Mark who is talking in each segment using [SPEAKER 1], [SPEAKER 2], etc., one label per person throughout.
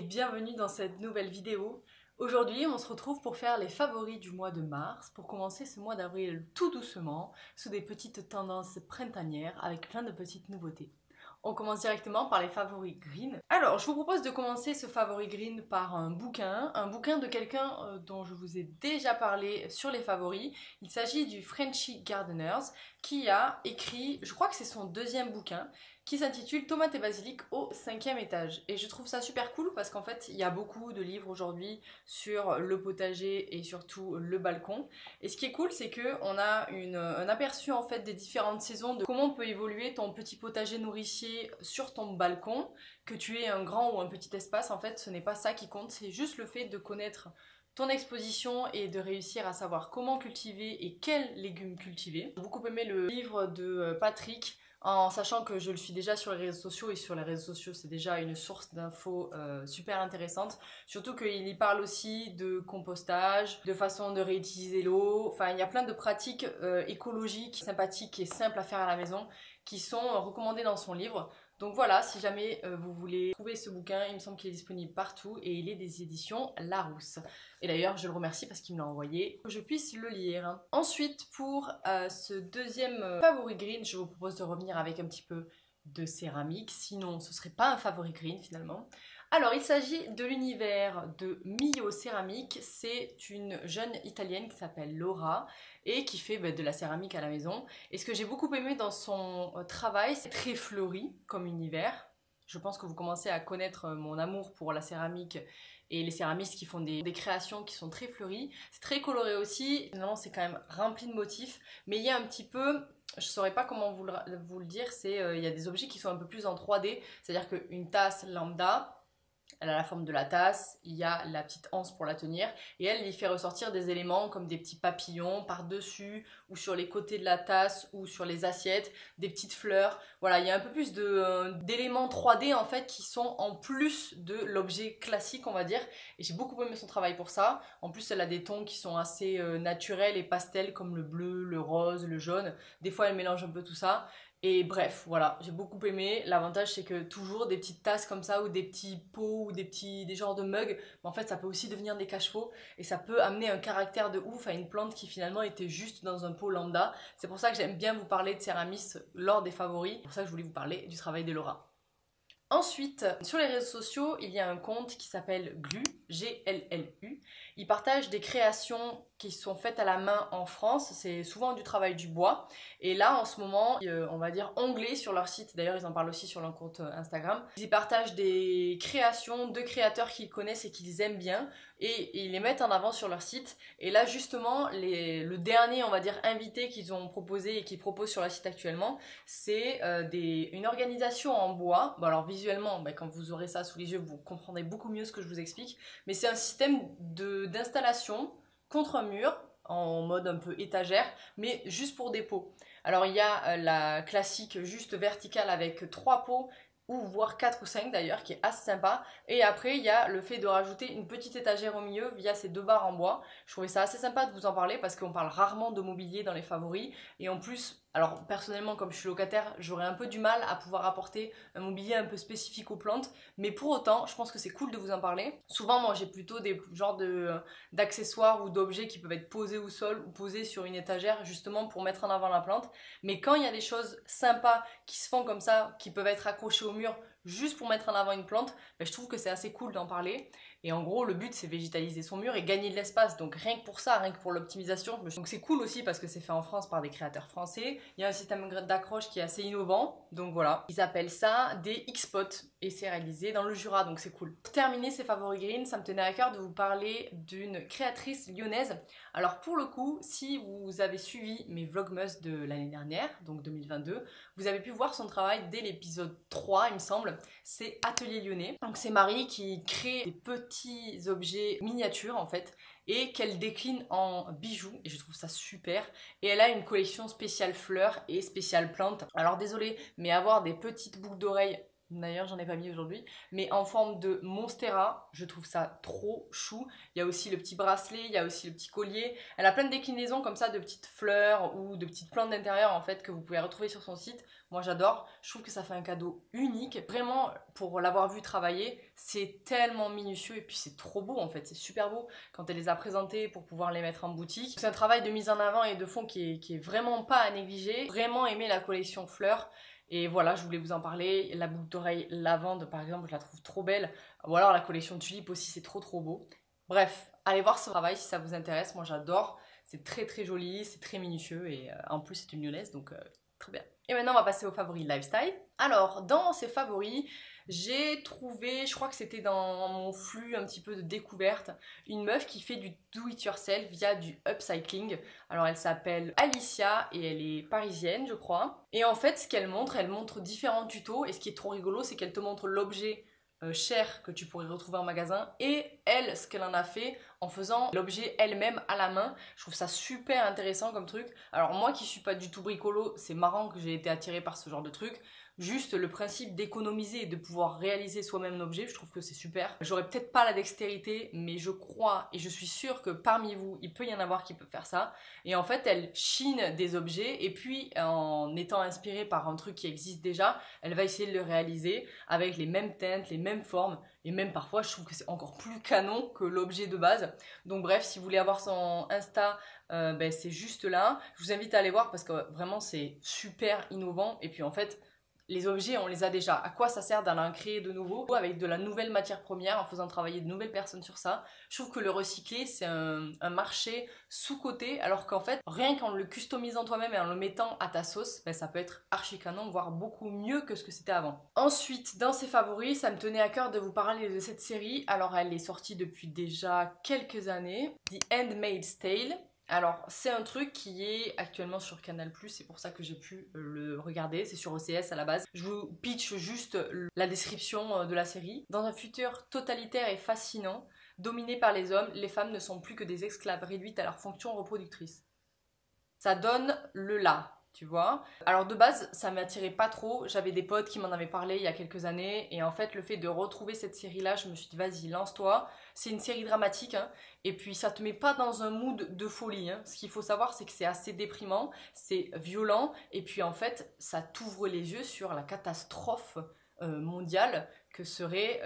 [SPEAKER 1] bienvenue dans cette nouvelle vidéo. Aujourd'hui, on se retrouve pour faire les favoris du mois de mars, pour commencer ce mois d'avril tout doucement, sous des petites tendances printanières avec plein de petites nouveautés. On commence directement par les favoris green. Alors, je vous propose de commencer ce favori green par un bouquin de quelqu'un dont je vous ai déjà parlé sur les favoris. Il s'agit du Frenchy Gardeners qui a écrit, je crois que c'est son deuxième bouquin, qui s'intitule Tomates et basilic au 5e étage. Et je trouve ça super cool parce qu'en fait, il y a beaucoup de livres aujourd'hui sur le potager et surtout le balcon. Et ce qui est cool, c'est qu'on a un aperçu en fait des différentes saisons, de comment peut évoluer ton petit potager nourricier sur ton balcon. Que tu aies un grand ou un petit espace, en fait, ce n'est pas ça qui compte, c'est juste le fait de connaître ton exposition et de réussir à savoir comment cultiver et quels légumes cultiver. J'ai beaucoup aimé le livre de Patrick, en sachant que je le suis déjà sur les réseaux sociaux, et sur les réseaux sociaux c'est déjà une source d'infos super intéressante, surtout qu'il y parle aussi de compostage, de façon de réutiliser l'eau, enfin il y a plein de pratiques écologiques, sympathiques et simples à faire à la maison qui sont recommandées dans son livre. Donc voilà, si jamais vous voulez trouver ce bouquin, il me semble qu'il est disponible partout et il est des éditions Larousse. Et d'ailleurs, je le remercie parce qu'il me l'a envoyé, que je puisse le lire. Ensuite, pour ce deuxième favori green, je vous propose de revenir avec un petit peu de céramique, sinon ce serait pas un favori green finalement. Alors, il s'agit de l'univers de Mio Céramique. C'est une jeune italienne qui s'appelle Laura et qui fait de la céramique à la maison. Et ce que j'ai beaucoup aimé dans son travail, c'est très fleuri comme univers. Je pense que vous commencez à connaître mon amour pour la céramique et les céramistes qui font des créations qui sont très fleuries. C'est très coloré aussi. Finalement, c'est quand même rempli de motifs. Mais il y a un petit peu... Je saurais pas comment vous le dire. Il y a des objets qui sont un peu plus en 3D. C'est-à-dire qu'une tasse lambda... Elle a la forme de la tasse, il y a la petite anse pour la tenir et elle y fait ressortir des éléments comme des petits papillons par-dessus ou sur les côtés de la tasse ou sur les assiettes, des petites fleurs. Voilà, il y a un peu plus d'éléments 3D en fait qui sont en plus de l'objet classique, on va dire. Et j'ai beaucoup aimé son travail pour ça. En plus, elle a des tons qui sont assez naturels et pastels comme le bleu, le rose, le jaune. Des fois, elle mélange un peu tout ça. Et bref, voilà, j'ai beaucoup aimé. L'avantage, c'est que toujours des petites tasses comme ça, ou des petits pots, ou des genres de mugs, mais en fait, ça peut aussi devenir des cache-pots, et ça peut amener un caractère de ouf à une plante qui finalement était juste dans un pot lambda. C'est pour ça que j'aime bien vous parler de céramistes lors des favoris. C'est pour ça que je voulais vous parler du travail de Laura. Ensuite, sur les réseaux sociaux, il y a un compte qui s'appelle Glu, G-L-L-U. Il partage des créations qui sont faites à la main en France, c'est souvent du travail du bois. Et là, en ce moment, on va dire anglais sur leur site, d'ailleurs ils en parlent aussi sur leur compte Instagram. Ils y partagent des créations de créateurs qu'ils connaissent et qu'ils aiment bien, et ils les mettent en avant sur leur site. Et là, justement, le dernier, on va dire, invité qu'ils ont proposé et qu'ils proposent sur leur site actuellement, c'est une organisation en bois. Bon, alors visuellement, quand vous aurez ça sous les yeux, vous comprendrez beaucoup mieux ce que je vous explique. Mais c'est un système d'installation contre un mur, en mode un peu étagère, mais juste pour des pots. Alors il y a la classique juste verticale avec 3 pots, ou voire 4 ou 5 d'ailleurs, qui est assez sympa. Et après il y a le fait de rajouter une petite étagère au milieu via ces 2 barres en bois. Je trouvais ça assez sympa de vous en parler parce qu'on parle rarement de mobilier dans les favoris. Et en plus, alors personnellement comme je suis locataire, j'aurais un peu du mal à pouvoir apporter un mobilier un peu spécifique aux plantes. Mais pour autant, je pense que c'est cool de vous en parler. Souvent moi j'ai plutôt des genres d'accessoires ou d'objets qui peuvent être posés au sol ou posés sur une étagère justement pour mettre en avant la plante. Mais quand il y a des choses sympas qui se font comme ça, qui peuvent être accrochées au mur juste pour mettre en avant une plante, je trouve que c'est assez cool d'en parler. Et en gros, le but c'est végétaliser son mur et gagner de l'espace. Donc rien que pour ça, rien que pour l'optimisation. Donc c'est cool aussi parce que c'est fait en France par des créateurs français. Il y a un système d'accroche qui est assez innovant. Donc voilà, ils appellent ça des X-Pots et c'est réalisé dans le Jura, donc c'est cool. Pour terminer ces favoris green, ça me tenait à cœur de vous parler d'une créatrice lyonnaise. Alors pour le coup, si vous avez suivi mes vlogmas de l'année dernière, donc 2022, vous avez pu voir son travail dès l'épisode 3, il me semble. C'est Atelier Lyonnais. Donc c'est Marie qui crée des petits objets miniatures en fait et qu'elle décline en bijoux et je trouve ça super. Et elle a une collection spéciale fleurs et spéciale plantes. Alors désolé, mais avoir des petites boucles d'oreilles D'ailleurs, j'en ai pas mis aujourd'hui. Mais en forme de Monstera, je trouve ça trop chou. Il y a aussi le petit bracelet, il y a aussi le petit collier. Elle a plein de déclinaisons comme ça de petites fleurs ou de petites plantes d'intérieur en fait que vous pouvez retrouver sur son site. Moi j'adore, je trouve que ça fait un cadeau unique. Vraiment, pour l'avoir vu travailler, c'est tellement minutieux et puis c'est trop beau en fait, c'est super beau quand elle les a présentés pour pouvoir les mettre en boutique. C'est un travail de mise en avant et de fond qui est vraiment pas à négliger. Vraiment aimé la collection fleurs. Et voilà, je voulais vous en parler. La boucle d'oreille lavande, par exemple, je la trouve trop belle. Ou alors la collection tulipe aussi, c'est trop beau. Bref, allez voir ce travail si ça vous intéresse. Moi, j'adore. C'est très joli, c'est très minutieux et en plus, c'est une lyonnaise, donc très bien. Et maintenant, on va passer aux favoris lifestyle. Alors, dans ces favoris, j'ai trouvé, je crois que c'était dans mon flux un petit peu de découverte, une meuf qui fait du do-it-yourself via du upcycling. Alors elle s'appelle Alicia et elle est parisienne je crois. Et en fait ce qu'elle montre, elle montre différents tutos et ce qui est trop rigolo c'est qu'elle te montre l'objet cher que tu pourrais retrouver en magasin et elle ce qu'elle en a fait en faisant l'objet elle-même à la main. Je trouve ça super intéressant comme truc. Alors moi qui suis pas du tout bricolo, c'est marrant que j'ai été attirée par ce genre de truc. Juste le principe d'économiser et de pouvoir réaliser soi-même l'objet, je trouve que c'est super. J'aurais peut-être pas la dextérité, mais je crois et je suis sûre que parmi vous, il peut y en avoir qui peuvent faire ça. Et en fait, elle chine des objets et puis en étant inspirée par un truc qui existe déjà, elle va essayer de le réaliser avec les mêmes teintes, les mêmes formes. Et même parfois, je trouve que c'est encore plus canon que l'objet de base. Donc bref, si vous voulez avoir son Insta, c'est juste là. Je vous invite à aller voir parce que vraiment, c'est super innovant. Et puis en fait, les objets, on les a déjà. À quoi ça sert d'en en créer de nouveaux avec de la nouvelle matière première en faisant travailler de nouvelles personnes sur ça? Je trouve que le recycler, c'est un marché sous-coté alors qu'en fait, rien qu'en le customisant toi-même et en le mettant à ta sauce, ça peut être archi canon, voire beaucoup mieux que ce que c'était avant. Ensuite, dans ses favoris, ça me tenait à cœur de vous parler de cette série. Alors, elle est sortie depuis déjà quelques années. The Handmaid's Tale. Alors, c'est un truc qui est actuellement sur Canal+, c'est pour ça que j'ai pu le regarder, c'est sur OCS à la base. Je vous pitch juste la description de la série. Dans un futur totalitaire et fascinant, dominé par les hommes, les femmes ne sont plus que des esclaves réduites à leur fonction reproductrice. Ça donne le là. Tu vois. Alors de base, ça m'attirait pas trop. J'avais des potes qui m'en avaient parlé il y a quelques années. Et en fait, le fait de retrouver cette série-là, je me suis dit, vas-y, lance-toi. C'est une série dramatique. Hein, et puis, ça te met pas dans un mood de folie. Hein. Ce qu'il faut savoir, c'est que c'est assez déprimant. C'est violent. Et puis, en fait, ça t'ouvre les yeux sur la catastrophe mondiale que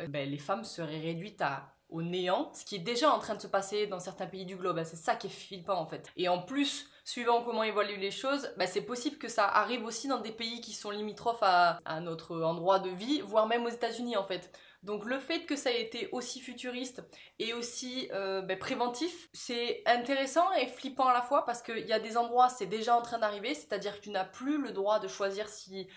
[SPEAKER 1] les femmes seraient réduites au néant. Ce qui est déjà en train de se passer dans certains pays du globe. Hein. C'est ça qui est flippant, en fait. Et en plus, suivant comment évoluent les choses, c'est possible que ça arrive aussi dans des pays qui sont limitrophes à notre endroit de vie, voire même aux États-Unis en fait. Donc le fait que ça ait été aussi futuriste et aussi préventif, c'est intéressant et flippant à la fois parce qu'il y a des endroits, c'est déjà en train d'arriver, c'est-à-dire que tu n'as plus le droit de choisir si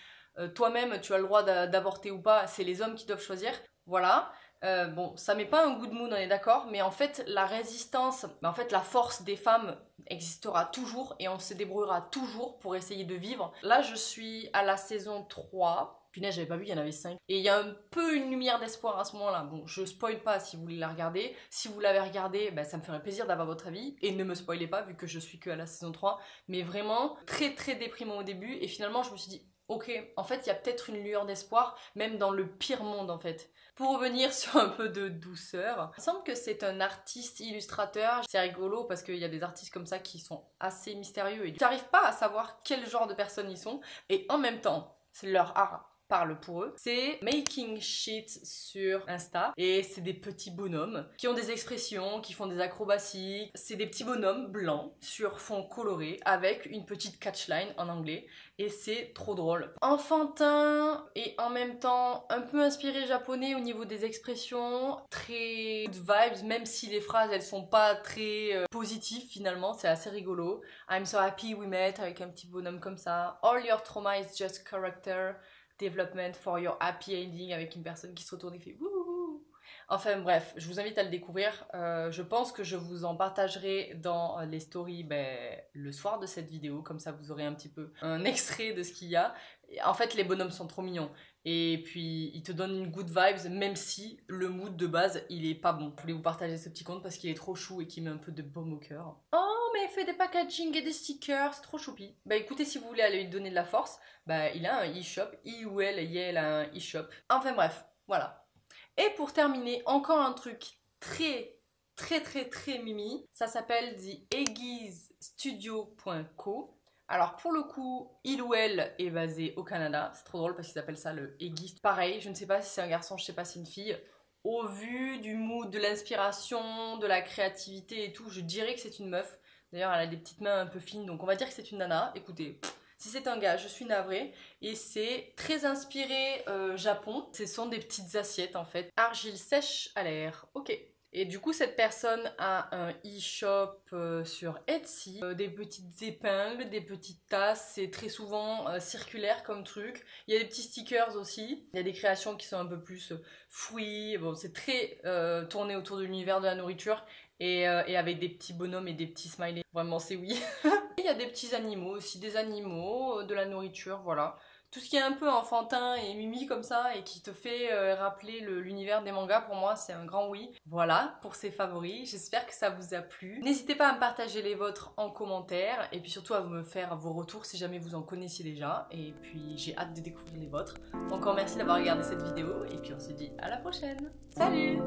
[SPEAKER 1] toi-même tu as le droit d'avorter ou pas, c'est les hommes qui doivent choisir. Voilà. Bon, ça met pas un good mood, on est d'accord, mais en fait, la résistance, en fait, la force des femmes existera toujours et on se débrouillera toujours pour essayer de vivre. Là, je suis à la saison 3. Punaise, j'avais pas vu, il y en avait 5. Et il y a un peu une lumière d'espoir à ce moment-là. Bon, je spoil pas si vous voulez la regarder. Si vous l'avez regardée, ça me ferait plaisir d'avoir votre avis. Et ne me spoilez pas, vu que je suis que à la saison 3. Mais vraiment, très déprimant au début. Et finalement, je me suis dit, ok, en fait, il y a peut-être une lueur d'espoir, même dans le pire monde, en fait. Pour revenir sur un peu de douceur, il semble que c'est un artiste illustrateur. C'est rigolo parce qu'il y a des artistes comme ça qui sont assez mystérieux et tu n'arrives pas à savoir quel genre de personnes ils sont. Et en même temps, c'est leur art parle pour eux. C'est Making Shit sur Insta et c'est des petits bonhommes qui ont des expressions, qui font des acrobaties. C'est des petits bonhommes blancs sur fond coloré avec une petite catchline en anglais et c'est trop drôle. Enfantin et en même temps un peu inspiré japonais au niveau des expressions, très good vibes même si les phrases elles sont pas très positives finalement, c'est assez rigolo. I'm so happy we met avec un petit bonhomme comme ça. All your trauma is just character development for your happy ending avec une personne qui se retourne et fait wouhou. Enfin bref, je vous invite à le découvrir. Je pense que je vous en partagerai dans les stories le soir de cette vidéo, comme ça vous aurez un petit peu un extrait de ce qu'il y a. En fait, les bonhommes sont trop mignons. Et puis, ils te donnent une good vibes, même si le mood de base, il est pas bon. Je voulais vous partager ce petit conte parce qu'il est trop chou et qu'il met un peu de baume au cœur. En mais il fait des packaging et des stickers, c'est trop choupi. Bah écoutez, si vous voulez aller lui donner de la force, bah il a un e-shop, il ou elle a un e-shop. Enfin bref, voilà. Et pour terminer, encore un truc très mimi, ça s'appelle theeggiesstudio.co. Alors pour le coup, il ou elle est basé au Canada, c'est trop drôle parce qu'ils appellent ça le Eggies. Pareil, je ne sais pas si c'est un garçon, je ne sais pas si c'est une fille. Au vu du mood, de l'inspiration, de la créativité et tout, je dirais que c'est une meuf. D'ailleurs, elle a des petites mains un peu fines, donc on va dire que c'est une nana. Écoutez, si c'est un gars, je suis navrée. Et c'est très inspiré Japon. Ce sont des petites assiettes en fait. Argile sèche à l'air. Ok. Et du coup, cette personne a un e-shop sur Etsy, des petites épingles, des petites tasses, c'est très souvent circulaire comme truc. Il y a des petits stickers aussi, il y a des créations qui sont un peu plus fruits, bon, c'est très tourné autour de l'univers de la nourriture et avec des petits bonhommes et des petits smileys. Vraiment, c'est oui. Il y a des petits animaux aussi, des animaux, de la nourriture, voilà. Tout ce qui est un peu enfantin et mimi comme ça et qui te fait rappeler l'univers des mangas, pour moi c'est un grand oui. Voilà pour ces favoris, j'espère que ça vous a plu. N'hésitez pas à me partager les vôtres en commentaire et puis surtout à me faire vos retours si jamais vous en connaissiez déjà. Et puis j'ai hâte de découvrir les vôtres. Encore merci d'avoir regardé cette vidéo et puis on se dit à la prochaine. Salut!